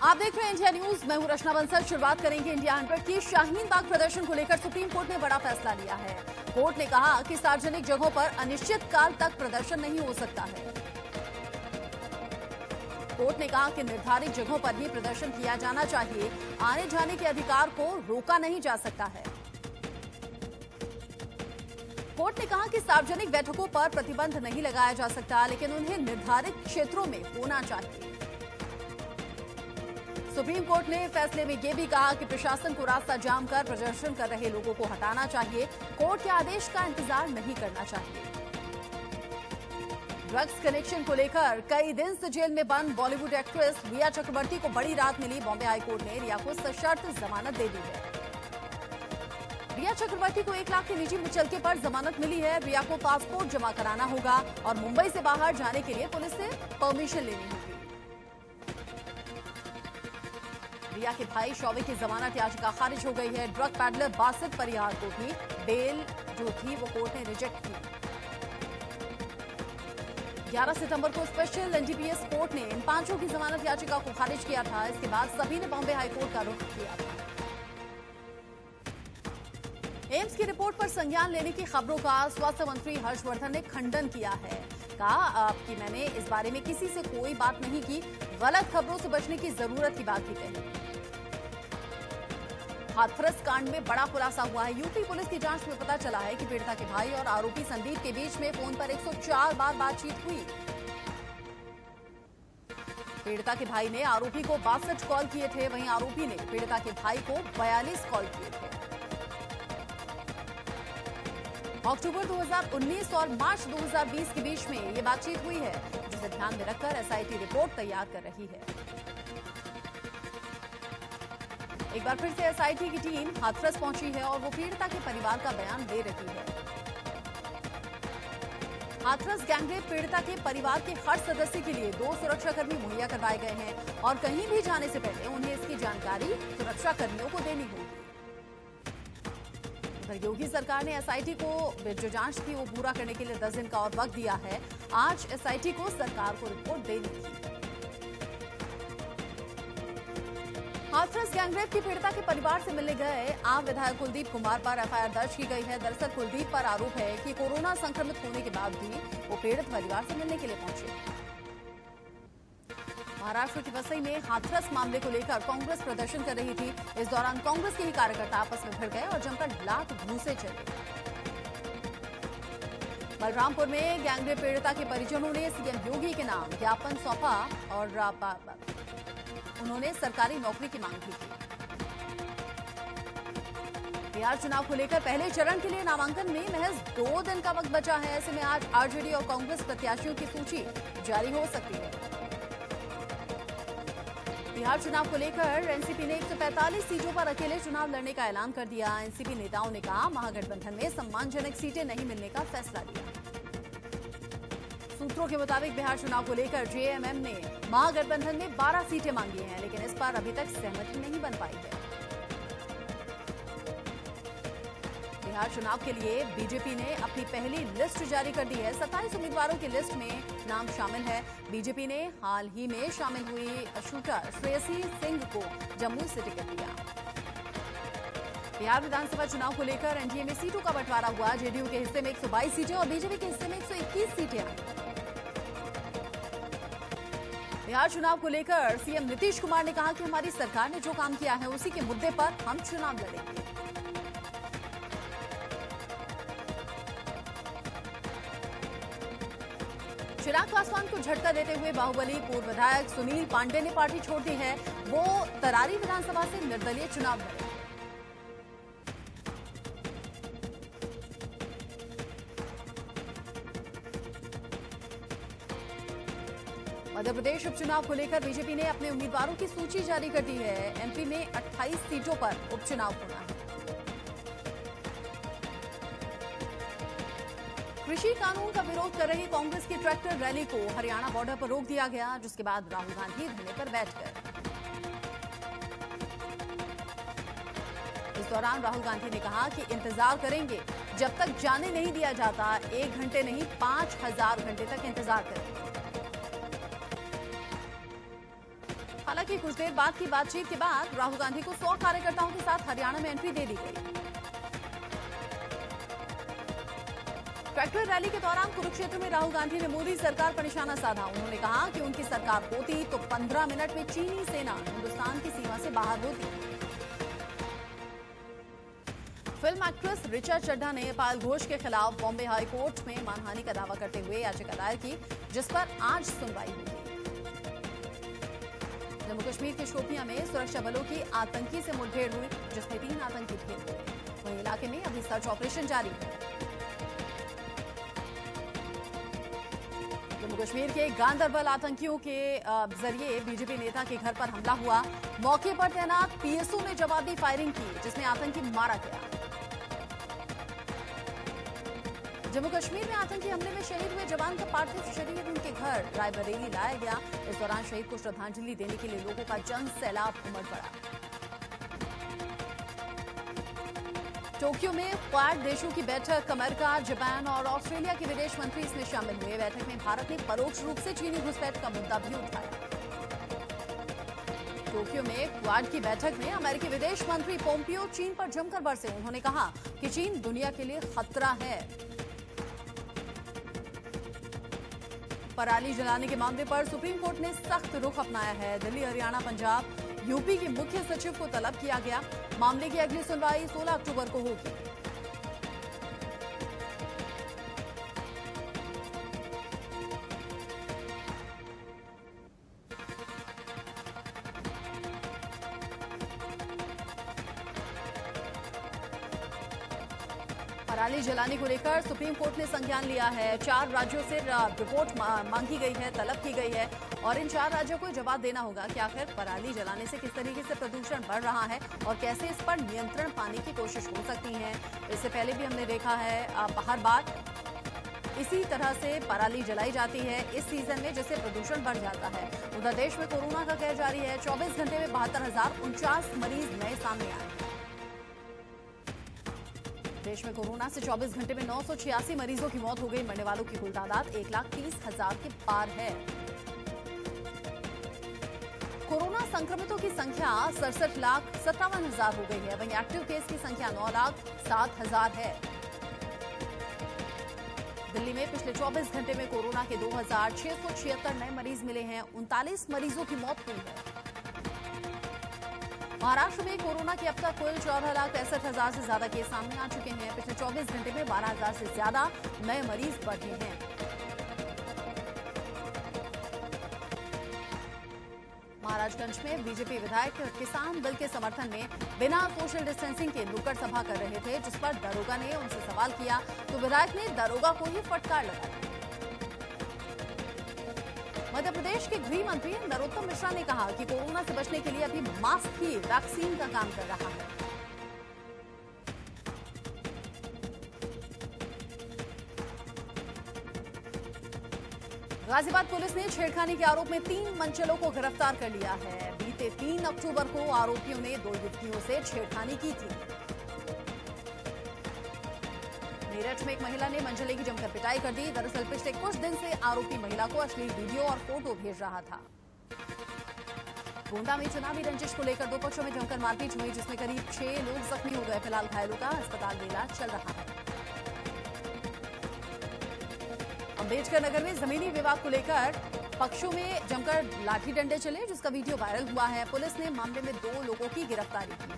आप देख रहे हैं इंडिया न्यूज। मैं हूं रचना बंसल। शुरुआत करेंगे इंडिया 100 की। शाहीन बाग प्रदर्शन को लेकर सुप्रीम कोर्ट ने बड़ा फैसला लिया है। कोर्ट ने कहा कि सार्वजनिक जगहों पर अनिश्चित काल तक प्रदर्शन नहीं हो सकता है। कोर्ट ने कहा कि निर्धारित जगहों पर ही प्रदर्शन किया जाना चाहिए। आने जाने के अधिकार को रोका नहीं जा सकता है। कोर्ट ने कहा कि सार्वजनिक बैठकों पर प्रतिबंध नहीं लगाया जा सकता, लेकिन उन्हें निर्धारित क्षेत्रों में होना चाहिए। सुप्रीम कोर्ट ने फैसले में यह भी कहा कि प्रशासन को रास्ता जाम कर प्रदर्शन कर रहे लोगों को हटाना चाहिए। कोर्ट के आदेश का इंतजार नहीं करना चाहिए। ड्रग्स कनेक्शन को लेकर कई दिन से जेल में बंद बॉलीवुड एक्ट्रेस रिया चक्रवर्ती को बड़ी राहत मिली। बॉम्बे हाईकोर्ट ने रिया को सशर्त जमानत दे दी है। रिया चक्रवर्ती को 1 लाख के निजी मुचलके पर जमानत मिली है। रिया को पासपोर्ट जमा कराना होगा और मुंबई से बाहर जाने के लिए पुलिस से परमिशन लेनी होगी। रिया के भाई शौवे की जमानत याचिका खारिज हो गई है। ड्रग पैडलर बासित परिहार को भी बेल जो थी वो कोर्ट ने रिजेक्ट की। 11 सितंबर को स्पेशल एनडीपीएस कोर्ट ने इन 5 की जमानत याचिका को खारिज किया था। इसके बाद सभी ने बॉम्बे हाईकोर्ट का रुख किया था। एम्स की रिपोर्ट पर संज्ञान लेने की खबरों का स्वास्थ्य मंत्री हर्षवर्धन ने खंडन किया है। कहा कि मैंने इस बारे में किसी से कोई बात नहीं की। गलत खबरों से बचने की जरूरत की बात भी कही। हाथरस कांड में बड़ा खुलासा हुआ है। यूपी पुलिस की जांच में पता चला है कि पीड़िता के भाई और आरोपी संदीप के बीच में फोन पर 104 बार बातचीत हुई। पीड़िता के भाई ने आरोपी को 62 कॉल किए थे, वहीं आरोपी ने पीड़िता के भाई को 42 कॉल किए थे। अक्टूबर 2019 और मार्च 2020 के बीच में ये बातचीत हुई है, जिसे ध्यान में रखकर एसआईटी रिपोर्ट तैयार कर रही है। एक बार फिर से एसआईटी की टीम हाथरस पहुंची है और वो पीड़िता के परिवार का बयान दे रही है। हाथरस गैंगरेप पीड़िता के परिवार के हर सदस्य के लिए 2 सुरक्षाकर्मी मुहैया करवाए गए हैं और कहीं भी जाने से पहले उन्हें इसकी जानकारी सुरक्षाकर्मियों को देनी होगी। उधर योगी सरकार ने एसआईटी को जो जांच थी वो पूरा करने के लिए 10 दिन का और वक्त दिया है। आज एसआईटी को सरकार को रिपोर्ट देनी थी। हाथरस गैंगरेप की पीड़िता के परिवार से मिलने गए आम विधायक कुलदीप कुमार पर एफआईआर दर्ज की गई है। दरअसल कुलदीप पर आरोप है कि कोरोना संक्रमित होने के बाद भी वो पीड़ित परिवार से मिलने के लिए पहुंचे। महाराष्ट्र की वसई में हाथरस मामले को लेकर कांग्रेस प्रदर्शन कर रही थी। इस दौरान कांग्रेस के ही कार्यकर्ता आपस में भिड़ गए और जमकर लात घूंसे चले। बलरामपुर में गैंगरेप पीड़िता के परिजनों ने सीएम योगी के नाम ज्ञापन सौंपा और उन्होंने सरकारी नौकरी की मांग की थी। बिहार चुनाव को लेकर पहले चरण के लिए नामांकन में महज 2 दिन का वक्त बचा है। ऐसे में आज आरजेडी और कांग्रेस प्रत्याशियों की सूची जारी हो सकती है। बिहार चुनाव को लेकर एनसीपी ने 145 सीटों पर अकेले चुनाव लड़ने का ऐलान कर दिया। एनसीपी नेताओं ने कहा महागठबंधन में सम्मानजनक सीटें नहीं मिलने का फैसला लिया। सूत्रों के मुताबिक बिहार चुनाव को लेकर जेएमएम ने महागठबंधन में 12 सीटें मांगी हैं, लेकिन इस पर अभी तक सहमति नहीं बन पाई है। बिहार चुनाव के लिए बीजेपी ने अपनी पहली लिस्ट जारी कर दी है। 27 उम्मीदवारों की लिस्ट में नाम शामिल है। बीजेपी ने हाल ही में शामिल हुई शूटर श्रेयसी सिंह को जम्मू से टिकट दिया। बिहार विधानसभा चुनाव को लेकर एनडीए में सीटों का बंटवारा हुआ। जेडीयू के हिस्से में 122 सीटें और बीजेपी के हिस्से में 121 सीटें आई। बिहार चुनाव को लेकर सीएम नीतीश कुमार ने कहा कि हमारी सरकार ने जो काम किया है उसी के मुद्दे पर हम चुनाव लड़ेंगे। चिराग पासवान को झटका देते हुए बाहुबली पूर्व विधायक सुनील पांडे ने पार्टी छोड़ दी है। वो तरारी विधानसभा से निर्दलीय चुनाव लड़े। मध्य प्रदेश उपचुनाव को लेकर बीजेपी ने अपने उम्मीदवारों की सूची जारी कर दी है। एमपी में 28 सीटों पर उपचुनाव होना है। कृषि कानून का विरोध कर रही कांग्रेस की ट्रैक्टर रैली को हरियाणा बॉर्डर पर रोक दिया गया, जिसके बाद राहुल गांधी धरने पर बैठ गए। इस दौरान राहुल गांधी ने कहा कि इंतजार करेंगे जब तक जाने नहीं दिया जाता। 1 घंटे नहीं 5000 घंटे तक इंतजार करेंगे। हालांकि कुछ देर बाद की बातचीत के बाद राहुल गांधी को 100 कार्यकर्ताओं के साथ हरियाणा में एंट्री दे दी गई। ट्रैक्टर रैली के दौरान कुरुक्षेत्र में राहुल गांधी ने मोदी सरकार पर निशाना साधा। उन्होंने कहा कि उनकी सरकार होती तो 15 मिनट में चीनी सेना हिंदुस्तान की सीमा से बाहर होती। फिल्म एक्ट्रेस ऋचा चड्ढा ने पायल घोष के खिलाफ बॉम्बे हाई कोर्ट में मानहानि का दावा करते हुए याचिका दायर की, जिस पर आज सुनवाई होगी। जम्मू कश्मीर के शोपियां में सुरक्षा बलों की आतंकी से मुठभेड़ हुई, जिसमें 3 आतंकी ढेर हुए। वहीं इलाके में अभी सर्च ऑपरेशन जारी है। जम्मू कश्मीर के गांदरबल आतंकियों के जरिए बीजेपी नेता के घर पर हमला हुआ। मौके पर तैनात पीएसओ ने जवाबी फायरिंग की, जिसमें आतंकी मारा गया। जम्मू कश्मीर में आतंकी हमले में शहीद हुए जवान का पार्थिव शरीर उनके घर रायबरेली लाया गया। इस दौरान शहीद को श्रद्धांजलि देने के लिए लोगों का जन सैलाब उमड़ पड़ा। टोक्यो में क्वाड देशों की बैठक, अमेरिका, जापान और ऑस्ट्रेलिया के विदेश मंत्री इसमें शामिल हुए। बैठक में भारत ने परोक्ष रूप से चीनी घुसपैठ का मुद्दा भी उठाया। टोक्यो में क्वाड की बैठक में अमेरिकी विदेश मंत्री पोम्पियो चीन पर जमकर बरसे। उन्होंने कहा कि चीन दुनिया के लिए खतरा है। पराली जलाने के मामले पर सुप्रीम कोर्ट ने सख्त रुख अपनाया है। दिल्ली, हरियाणा, पंजाब, यूपी के मुख्य सचिव को तलब किया गया। मामले की अगली सुनवाई 16 अक्टूबर को होगी। पराली जलाने को लेकर सुप्रीम कोर्ट ने संज्ञान लिया है। 4 राज्यों से रिपोर्ट मांगी गई है, तलब की गई है और इन 4 राज्यों को जवाब देना होगा कि आखिर पराली जलाने से किस तरीके से प्रदूषण बढ़ रहा है और कैसे इस पर नियंत्रण पाने की कोशिश हो सकती है। इससे पहले भी हमने देखा है हर बार इसी तरह से पराली जलाई जाती है इस सीजन में, जिससे प्रदूषण बढ़ जाता है। उधर देश में कोरोना का कहर जारी है। 24 घंटे में 72,049 मरीज नए सामने आए। देश में कोरोना से 24 घंटे में 986 मरीजों की मौत हो गई। मरने वालों की कुल तादाद 1,30,000 के पार है। कोरोना संक्रमितों की संख्या 67,57,000 हो गई है। वहीं एक्टिव केस की संख्या 9,07,000 है। दिल्ली में पिछले 24 घंटे में कोरोना के 2,676 नए मरीज मिले हैं। 39 मरीजों की मौत हुई है। महाराष्ट्र में कोरोना के अब तक कुल 14,63,000 से ज्यादा केस सामने आ चुके हैं। पिछले 24 घंटे में 12,000 से ज्यादा नए मरीज बढ़े हैं। महाराजगंज में बीजेपी विधायक किसान बिल के समर्थन में बिना सोशल डिस्टेंसिंग के नुक्कड़ सभा कर रहे थे, जिस पर दरोगा ने उनसे सवाल किया तो विधायक ने दरोगा को ही फटकार लगाया। मध्य प्रदेश के गृह मंत्री नरोत्तम मिश्रा ने कहा कि कोरोना से बचने के लिए अभी मास्क ही वैक्सीन का काम कर रहा है। गाजियाबाद पुलिस ने छेड़खानी के आरोप में 3 मंचलों को गिरफ्तार कर लिया है। बीते 3 अक्टूबर को आरोपियों ने 2 युवतियों से छेड़खानी की थी। मेरठ में एक महिला ने मंचले की जमकर पिटाई कर दी। दरअसल पिछले कुछ दिन से आरोपी महिला को अश्लील वीडियो और फोटो भेज रहा था। गोंडा में चुनावी रंजिश को लेकर 2 पक्षों में जमकर मारपीट हुई, जिसमें करीब 6 लोग जख्मी हो गए। फिलहाल घायलों का अस्पताल में इलाज चल रहा है। अम्बेडकर नगर में जमीनी विवाद को लेकर पक्षों में जमकर लाठी डंडे चले, जिसका वीडियो वायरल हुआ है। पुलिस ने मामले में 2 लोगों की गिरफ्तारी की है।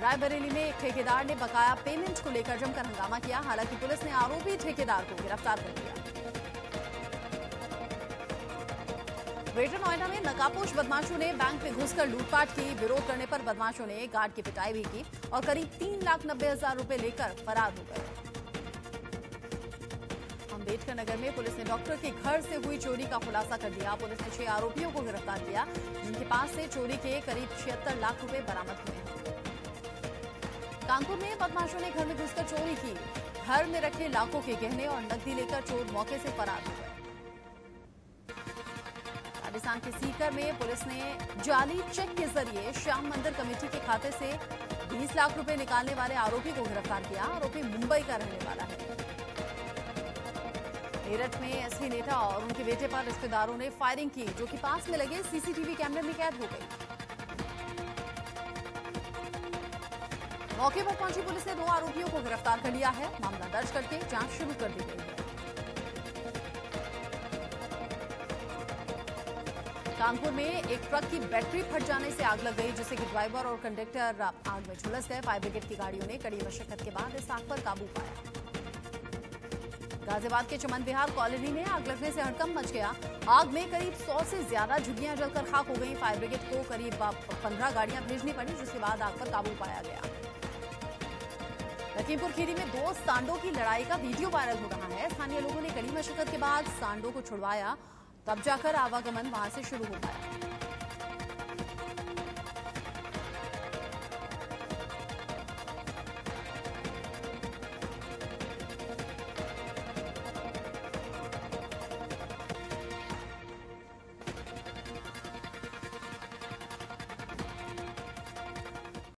रायबरेली में एक ठेकेदार ने बकाया पेमेंट को लेकर जमकर हंगामा किया। हालांकि पुलिस ने आरोपी ठेकेदार को गिरफ्तार कर लिया। ग्रेटर नोएडा में नकाबपोश बदमाशों ने बैंक में घुसकर लूटपाट की। विरोध करने पर बदमाशों ने गार्ड की पिटाई भी की और करीब 3,90,000 रुपए लेकर फरार हो गए। अम्बेडकर नगर में पुलिस ने डॉक्टर के घर से हुई चोरी का खुलासा कर दिया। पुलिस ने 6 आरोपियों को गिरफ्तार किया, जिनके पास से चोरी के करीब 76 लाख रुपए बरामद हुए हैं। कानपुर में बदमाशों ने घर में घुसकर चोरी की। घर में रखे लाखों के गहने और नकदी लेकर चोर मौके से फरार हो गए। राजस्थान के सीकर में पुलिस ने जाली चेक के जरिए श्याम मंदिर कमेटी के खाते से 20 लाख रुपए निकालने वाले आरोपी को गिरफ्तार किया। आरोपी मुंबई का रहने वाला है। मेरठ में एसपी नेता और उनके बेटे पर रिश्तेदारों ने फायरिंग की, जो कि पास में लगे सीसीटीवी कैमरे में कैद हो गई। मौके पर पहुंची पुलिस ने 2 आरोपियों को गिरफ्तार कर लिया है। मामला दर्ज करके जांच शुरू कर दी गई है। कानपुर में एक ट्रक की बैटरी फट जाने से आग लग गई, जिससे कि ड्राइवर और कंडक्टर आग में झुलस गए। फायर ब्रिगेड की गाड़ियों ने कड़ी मशक्कत के बाद इस आग पर काबू पाया। गाजियाबाद के चमन विहार कॉलोनी में आग लगने से हड़कंप मच गया। आग में करीब 100 से ज्यादा झुग्गियां जलकर खाक हो गई। फायर ब्रिगेड को करीब 15 गाड़ियां भेजनी पड़ी, जिसके बाद आग पर काबू पाया गया। लखीमपुर खीरी में 2 सांडों की लड़ाई का वीडियो वायरल हो रहा है। स्थानीय लोगों ने कड़ी मशक्कत के बाद सांडों को छुड़वाया, तब जाकर आवागमन वहां से शुरू हो पाया।